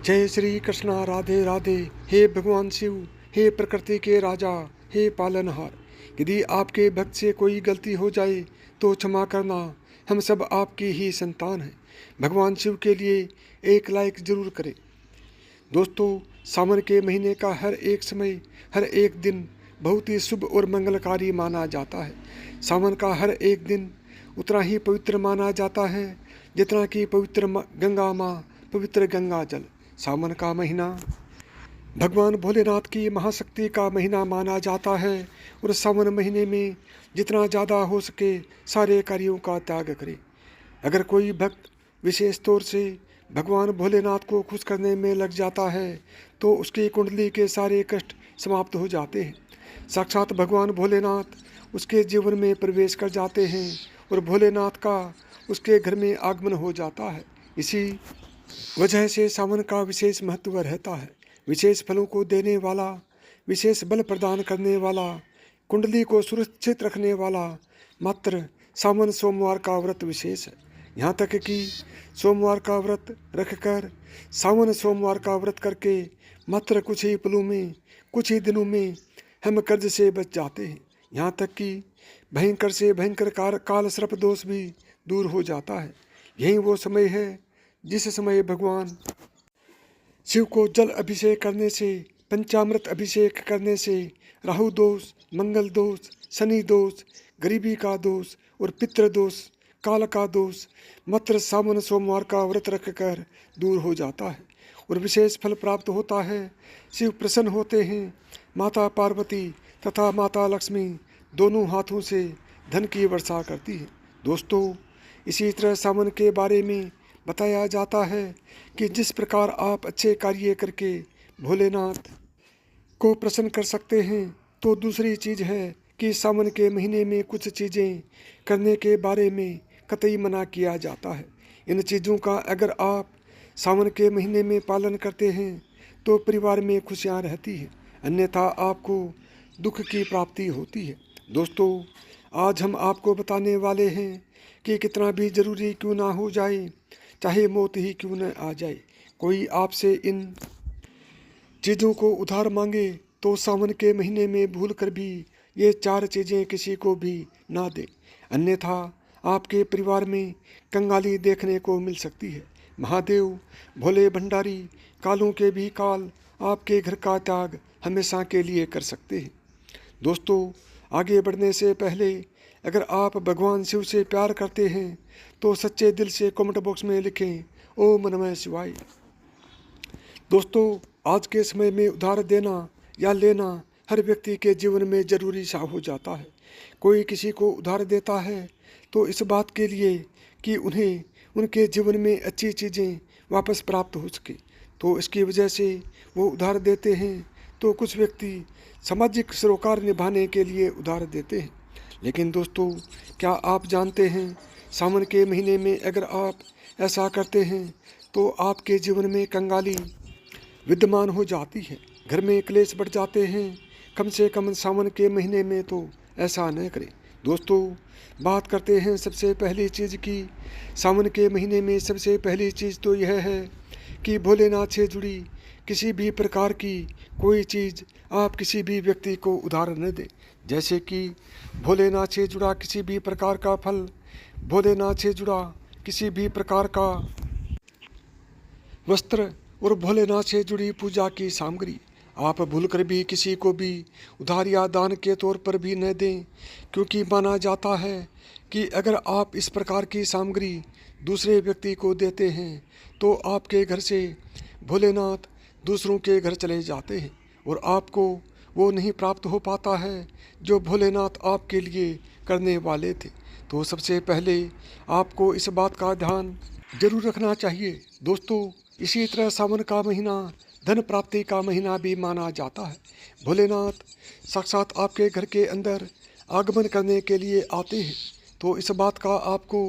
जय श्री कृष्णा, राधे राधे। हे भगवान शिव, हे प्रकृति के राजा, हे पालनहार, यदि आपके भक्त से कोई गलती हो जाए तो क्षमा करना। हम सब आपकी ही संतान हैं। भगवान शिव के लिए एक लाइक जरूर करें। दोस्तों, सावन के महीने का हर एक समय, हर एक दिन बहुत ही शुभ और मंगलकारी माना जाता है। सावन का हर एक दिन उतना ही पवित्र माना जाता है जितना कि पवित्र गंगा माँ, पवित्र गंगा जल। सावन का महीना भगवान भोलेनाथ की महाशक्ति का महीना माना जाता है और सावन महीने में जितना ज़्यादा हो सके सारे कार्यों का त्याग करें। अगर कोई भक्त विशेष तौर से भगवान भोलेनाथ को खुश करने में लग जाता है तो उसकी कुंडली के सारे कष्ट समाप्त हो जाते हैं। साक्षात भगवान भोलेनाथ उसके जीवन में प्रवेश कर जाते हैं और भोलेनाथ का उसके घर में आगमन हो जाता है। इसी वजह से सावन का विशेष महत्व रहता है। विशेष फलों को देने वाला, विशेष बल प्रदान करने वाला, कुंडली को सुरक्षित रखने वाला मात्र सावन सोमवार का व्रत विशेष है। यहाँ तक कि सोमवार का व्रत रखकर, सावन सोमवार का व्रत करके मात्र कुछ ही पलों में, कुछ ही दिनों में हम कर्ज से बच जाते हैं। यहाँ तक कि भयंकर से भयंकर काल सर्प दोष भी दूर हो जाता है। यही वो समय है जिस समय भगवान शिव को जल अभिषेक करने से, पंचामृत अभिषेक करने से राहु दोष, मंगल दोष, शनि दोष, गरीबी का दोष और पितृ दोष, काल का दोष मात्र सावन सोमवार का व्रत रखकर दूर हो जाता है और विशेष फल प्राप्त होता है। शिव प्रसन्न होते हैं। माता पार्वती तथा माता लक्ष्मी दोनों हाथों से धन की वर्षा करती है। दोस्तों, इसी तरह सावन के बारे में बताया जाता है कि जिस प्रकार आप अच्छे कार्य करके भोलेनाथ को प्रसन्न कर सकते हैं, तो दूसरी चीज़ है कि सावन के महीने में कुछ चीज़ें करने के बारे में कतई मना किया जाता है। इन चीज़ों का अगर आप सावन के महीने में पालन करते हैं तो परिवार में खुशियाँ रहती हैं, अन्यथा आपको दुख की प्राप्ति होती है। दोस्तों, आज हम आपको बताने वाले हैं कि कितना भी ज़रूरी क्यों ना हो जाए, चाहे मौत ही क्यों न आ जाए, कोई आपसे इन चीज़ों को उधार मांगे तो सावन के महीने में भूल कर भी ये 4 चीज़ें किसी को भी ना दे, अन्यथा आपके परिवार में कंगाली देखने को मिल सकती है। महादेव भोले भंडारी कालों के भी काल आपके घर का त्याग हमेशा के लिए कर सकते हैं। दोस्तों, आगे बढ़ने से पहले अगर आप भगवान शिव से प्यार करते हैं तो सच्चे दिल से कमेंट बॉक्स में लिखें ओम नमः शिवाय। दोस्तों, आज के समय में उधार देना या लेना हर व्यक्ति के जीवन में ज़रूरी सा हो जाता है। कोई किसी को उधार देता है तो इस बात के लिए कि उन्हें उनके जीवन में अच्छी चीज़ें वापस प्राप्त हो सके, तो इसकी वजह से वो उधार देते हैं। तो कुछ व्यक्ति सामाजिक सरोकार निभाने के लिए उधार देते हैं। लेकिन दोस्तों, क्या आप जानते हैं सावन के महीने में अगर आप ऐसा करते हैं तो आपके जीवन में कंगाली विद्यमान हो जाती है, घर में क्लेश बढ़ जाते हैं। कम से कम सावन के महीने में तो ऐसा न करें। दोस्तों, बात करते हैं सबसे पहली चीज़ की। सावन के महीने में सबसे पहली चीज़ तो यह है कि भोलेनाथ से जुड़ी किसी भी प्रकार की कोई चीज़ आप किसी भी व्यक्ति को उधार न दें। जैसे कि भोलेनाथ से जुड़ा किसी भी प्रकार का फल, भोलेनाथ से जुड़ा किसी भी प्रकार का वस्त्र और भोलेनाथ से जुड़ी पूजा की सामग्री आप भूलकर भी किसी को भी उधार या दान के तौर पर भी न दें, क्योंकि माना जाता है कि अगर आप इस प्रकार की सामग्री दूसरे व्यक्ति को देते हैं तो आपके घर से भोलेनाथ दूसरों के घर चले जाते हैं और आपको वो नहीं प्राप्त हो पाता है जो भोलेनाथ आपके लिए करने वाले थे। तो सबसे पहले आपको इस बात का ध्यान जरूर रखना चाहिए। दोस्तों, इसी तरह सावन का महीना धन प्राप्ति का महीना भी माना जाता है। भोलेनाथ साक्षात आपके घर के अंदर आगमन करने के लिए आते हैं, तो इस बात का आपको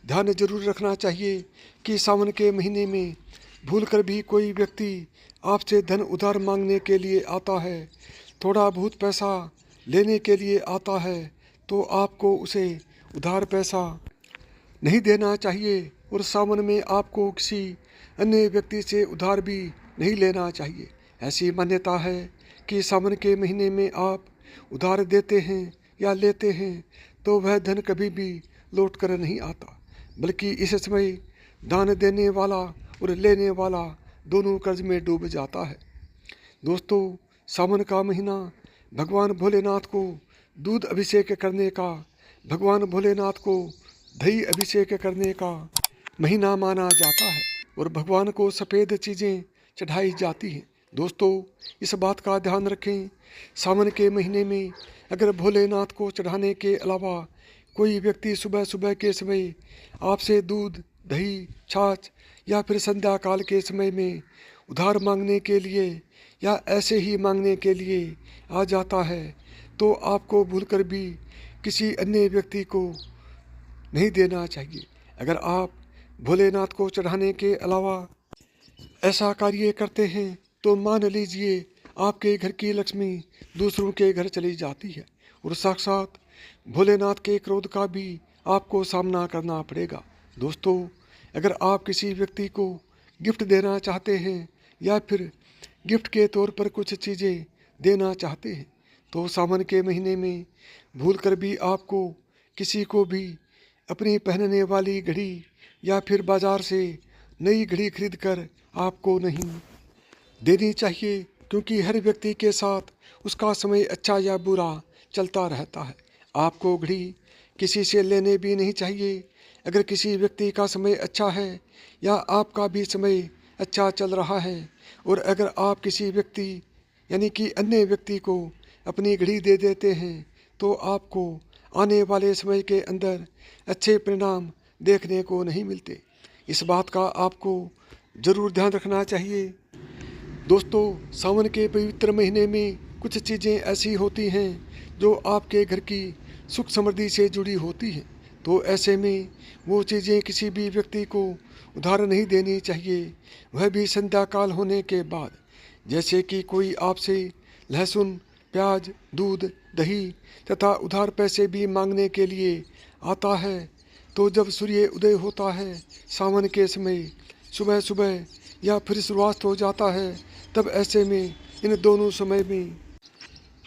ध्यान जरूर रखना चाहिए कि सावन के महीने में भूलकर भी कोई व्यक्ति आपसे धन उधार मांगने के लिए आता है, थोड़ा बहुत पैसा लेने के लिए आता है, तो आपको उसे उधार पैसा नहीं देना चाहिए और सावन में आपको किसी अन्य व्यक्ति से उधार भी नहीं लेना चाहिए। ऐसी मान्यता है कि सावन के महीने में आप उधार देते हैं या लेते हैं तो वह धन कभी भी लौट कर नहीं आता, बल्कि इस समय दान देने वाला और लेने वाला दोनों कर्ज में डूब जाता है। दोस्तों, सावन का महीना भगवान भोलेनाथ को दूध अभिषेक करने का, भगवान भोलेनाथ को दही अभिषेक करने का महीना माना जाता है और भगवान को सफ़ेद चीज़ें चढ़ाई जाती हैं। दोस्तों, इस बात का ध्यान रखें, सावन के महीने में अगर भोलेनाथ को चढ़ाने के अलावा कोई व्यक्ति सुबह सुबह के समय आपसे दूध, दही, छाछ या फिर संध्या काल के समय में उधार मांगने के लिए या ऐसे ही मांगने के लिए आ जाता है तो आपको भूलकर भी किसी अन्य व्यक्ति को नहीं देना चाहिए। अगर आप भोलेनाथ को चढ़ाने के अलावा ऐसा कार्य करते हैं तो मान लीजिए आपके घर की लक्ष्मी दूसरों के घर चली जाती है और साक्षात भोलेनाथ के क्रोध का भी आपको सामना करना पड़ेगा। दोस्तों, अगर आप किसी व्यक्ति को गिफ्ट देना चाहते हैं या फिर गिफ्ट के तौर पर कुछ चीज़ें देना चाहते हैं तो सावन के महीने में भूलकर भी आपको किसी को भी अपनी पहनने वाली घड़ी या फिर बाज़ार से नई घड़ी खरीद कर आपको नहीं देनी चाहिए, क्योंकि हर व्यक्ति के साथ उसका समय अच्छा या बुरा चलता रहता है। आपको घड़ी किसी से लेने भी नहीं चाहिए। अगर किसी व्यक्ति का समय अच्छा है या आपका भी समय अच्छा चल रहा है और अगर आप किसी व्यक्ति यानी कि अन्य व्यक्ति को अपनी घड़ी दे देते हैं तो आपको आने वाले समय के अंदर अच्छे परिणाम देखने को नहीं मिलते। इस बात का आपको ज़रूर ध्यान रखना चाहिए। दोस्तों, सावन के पवित्र महीने में कुछ चीज़ें ऐसी होती हैं जो आपके घर की सुख समृद्धि से जुड़ी होती हैं, तो ऐसे में वो चीज़ें किसी भी व्यक्ति को उधार नहीं देनी चाहिए, वह भी संध्या काल होने के बाद। जैसे कि कोई आपसे लहसुन, प्याज, दूध, दही तथा उधार पैसे भी मांगने के लिए आता है तो जब सूर्य उदय होता है सावन के समय सुबह सुबह या फिर सूर्यास्त हो जाता है, तब ऐसे में इन दोनों समय में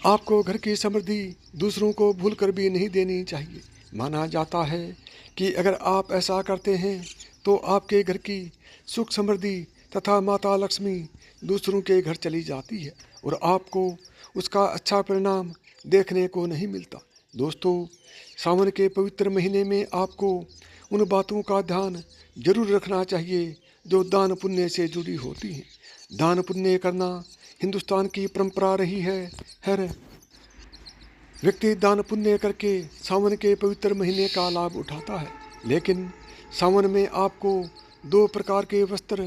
आपको घर की समृद्धि दूसरों को भूलकर भी नहीं देनी चाहिए। माना जाता है कि अगर आप ऐसा करते हैं तो आपके घर की सुख समृद्धि तथा माता लक्ष्मी दूसरों के घर चली जाती है और आपको उसका अच्छा परिणाम देखने को नहीं मिलता। दोस्तों, सावन के पवित्र महीने में आपको उन बातों का ध्यान जरूर रखना चाहिए जो दान पुण्य से जुड़ी होती हैं। दान पुण्य करना हिंदुस्तान की परंपरा रही है। हर व्यक्ति दान पुण्य करके सावन के पवित्र महीने का लाभ उठाता है, लेकिन सावन में आपको 2 प्रकार के वस्त्र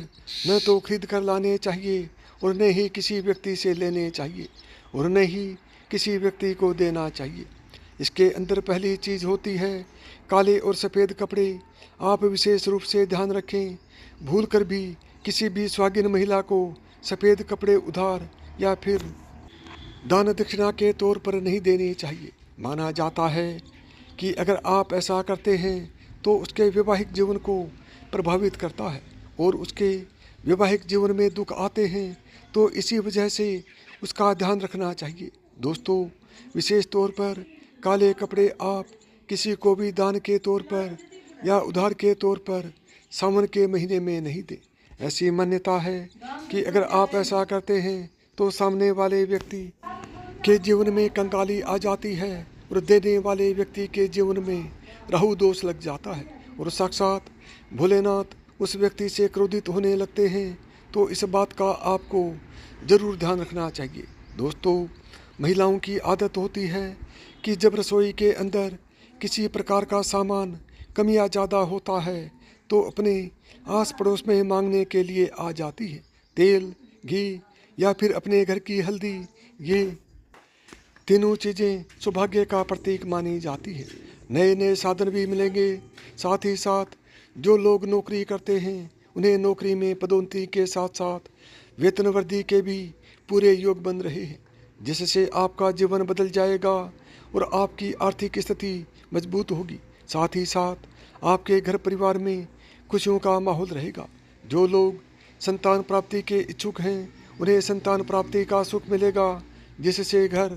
न तो खरीद कर लाने चाहिए और न ही किसी व्यक्ति से लेने चाहिए और न ही किसी व्यक्ति को देना चाहिए। इसके अंदर पहली चीज़ होती है काले और सफ़ेद कपड़े। आप विशेष रूप से ध्यान रखें, भूलकर भी किसी भी सुहागिन महिला को सफ़ेद कपड़े उधार या फिर दान दक्षिणा के तौर पर नहीं देने चाहिए। माना जाता है कि अगर आप ऐसा करते हैं तो उसके वैवाहिक जीवन को प्रभावित करता है और उसके वैवाहिक जीवन में दुख आते हैं, तो इसी वजह से उसका ध्यान रखना चाहिए। दोस्तों, विशेष तौर पर काले कपड़े आप किसी को भी दान के तौर पर या उधार के तौर पर सावन के महीने में नहीं दें। ऐसी मान्यता है कि अगर आप ऐसा करते हैं तो सामने वाले व्यक्ति के जीवन में कंगाली आ जाती है और देने वाले व्यक्ति के जीवन में राहु दोष लग जाता है और साक्षात भोलेनाथ उस व्यक्ति से क्रोधित होने लगते हैं। तो इस बात का आपको ज़रूर ध्यान रखना चाहिए। दोस्तों, महिलाओं की आदत होती है कि जब रसोई के अंदर किसी प्रकार का सामान कम या ज़्यादा होता है तो अपने आस पड़ोस में मांगने के लिए आ जाती है। तेल, घी या फिर अपने घर की हल्दी, ये तीनों चीज़ें सौभाग्य का प्रतीक मानी जाती है। नए नए साधन भी मिलेंगे। साथ ही साथ जो लोग नौकरी करते हैं उन्हें नौकरी में पदोन्नति के साथ साथ वेतन वृद्धि के भी पूरे योग बन रहे हैं, जिससे आपका जीवन बदल जाएगा और आपकी आर्थिक स्थिति मजबूत होगी। साथ ही साथ आपके घर परिवार में खुशियों का माहौल रहेगा। जो लोग संतान प्राप्ति के इच्छुक हैं उन्हें संतान प्राप्ति का सुख मिलेगा, जिससे घर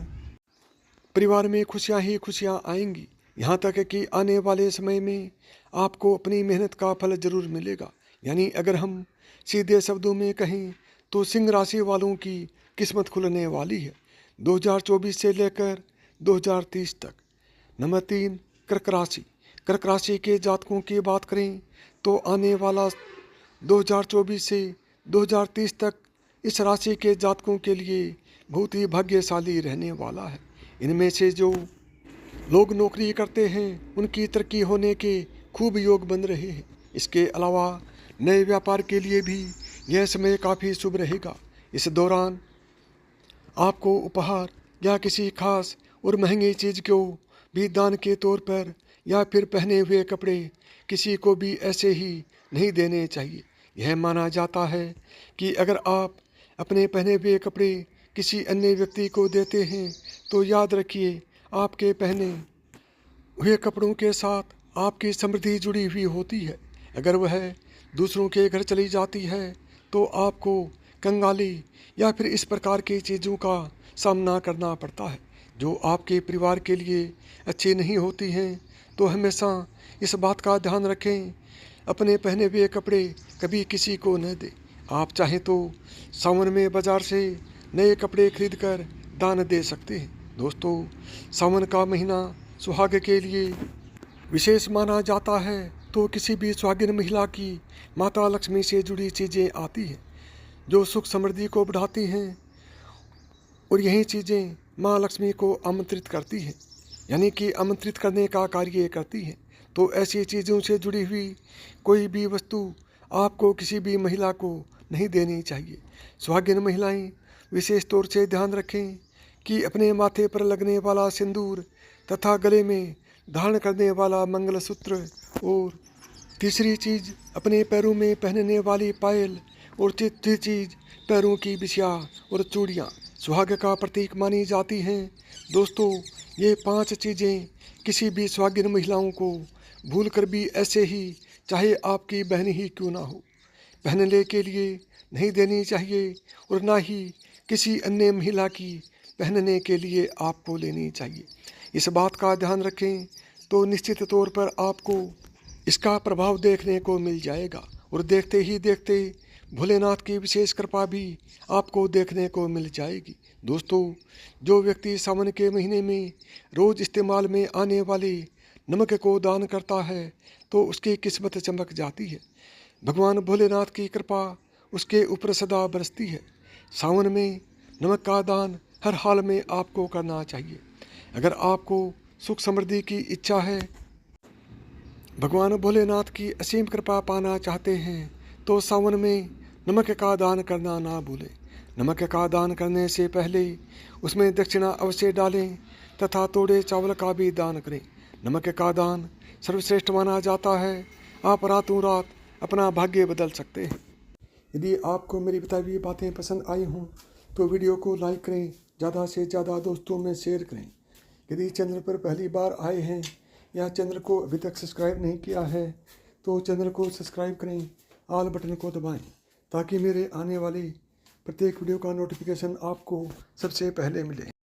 परिवार में खुशियां ही खुशियां आएंगी। यहाँ तक कि आने वाले समय में आपको अपनी मेहनत का फल जरूर मिलेगा। यानी अगर हम सीधे शब्दों में कहें तो सिंह राशि वालों की किस्मत खुलने वाली है 2024 से लेकर 2030 तक। नंबर 3, कर्क राशि। कर्क राशि के जातकों की बात करें तो आने वाला 2024 से 2030 तक इस राशि के जातकों के लिए बहुत ही भाग्यशाली रहने वाला है। इनमें से जो लोग नौकरी करते हैं उनकी तरक्की होने के खूब योग बन रहे हैं। इसके अलावा नए व्यापार के लिए भी यह समय काफ़ी शुभ रहेगा। इस दौरान आपको उपहार या किसी खास और महंगी चीज़ को भी दान के तौर पर या फिर पहने हुए कपड़े किसी को भी ऐसे ही नहीं देने चाहिए। यह माना जाता है कि अगर आप अपने पहने हुए कपड़े किसी अन्य व्यक्ति को देते हैं तो याद रखिए आपके पहने हुए कपड़ों के साथ आपकी समृद्धि जुड़ी हुई होती है। अगर वह दूसरों के घर चली जाती है तो आपको कंगाली या फिर इस प्रकार की चीज़ों का सामना करना पड़ता है जो आपके परिवार के लिए अच्छी नहीं होती हैं। तो हमेशा इस बात का ध्यान रखें, अपने पहने हुए कपड़े कभी किसी को न दें। आप चाहें तो सावन में बाज़ार से नए कपड़े खरीद कर दान दे सकते हैं। दोस्तों, सावन का महीना सुहाग के लिए विशेष माना जाता है। तो किसी भी सुहागिन महिला की माता लक्ष्मी से जुड़ी चीज़ें आती हैं जो सुख समृद्धि को बढ़ाती हैं और यही चीज़ें माँ लक्ष्मी को आमंत्रित करती हैं, यानी कि आमंत्रित करने का कार्य करती हैं। तो ऐसी चीज़ों से जुड़ी हुई कोई भी वस्तु आपको किसी भी महिला को नहीं देनी चाहिए। सुहागिन महिलाएं विशेष तौर से ध्यान रखें कि अपने माथे पर लगने वाला सिंदूर तथा गले में धारण करने वाला मंगलसूत्र और तीसरी चीज़ अपने पैरों में पहनने वाली पायल और चौथी चीज़ पैरों की बिछिया और चूड़ियाँ सुहाग का प्रतीक मानी जाती हैं। दोस्तों, ये 5 चीज़ें किसी भी सुहागिन महिलाओं को भूल कर भी ऐसे ही, चाहे आपकी बहन ही क्यों ना हो, पहनने के लिए नहीं देनी चाहिए और ना ही किसी अन्य महिला की पहनने के लिए आपको लेनी चाहिए। इस बात का ध्यान रखें तो निश्चित तौर पर आपको इसका प्रभाव देखने को मिल जाएगा और देखते ही देखते भोलेनाथ की विशेष कृपा भी आपको देखने को मिल जाएगी। दोस्तों, जो व्यक्ति सावन के महीने में रोज़ इस्तेमाल में आने वाले नमक को दान करता है तो उसकी किस्मत चमक जाती है। भगवान भोलेनाथ की कृपा उसके ऊपर सदा बरसती है। सावन में नमक का दान हर हाल में आपको करना चाहिए। अगर आपको सुख समृद्धि की इच्छा है, भगवान भोलेनाथ की असीम कृपा पाना चाहते हैं तो सावन में नमक का दान करना ना भूलें। नमक का दान करने से पहले उसमें दक्षिणा अवश्य डालें तथा थोड़े चावल का भी दान करें। नमक का दान सर्वश्रेष्ठ माना जाता है। आप रातों रात अपना भाग्य बदल सकते हैं। यदि आपको मेरी बताई हुई बातें पसंद आई हों तो वीडियो को लाइक करें, ज़्यादा से ज़्यादा दोस्तों में शेयर करें। यदि चैनल पर पहली बार आए हैं या चैनल को अभी तक सब्सक्राइब नहीं किया है तो चैनल को सब्सक्राइब करें, ऑल बटन को दबाएं ताकि मेरे आने वाली प्रत्येक वीडियो का नोटिफिकेशन आपको सबसे पहले मिले।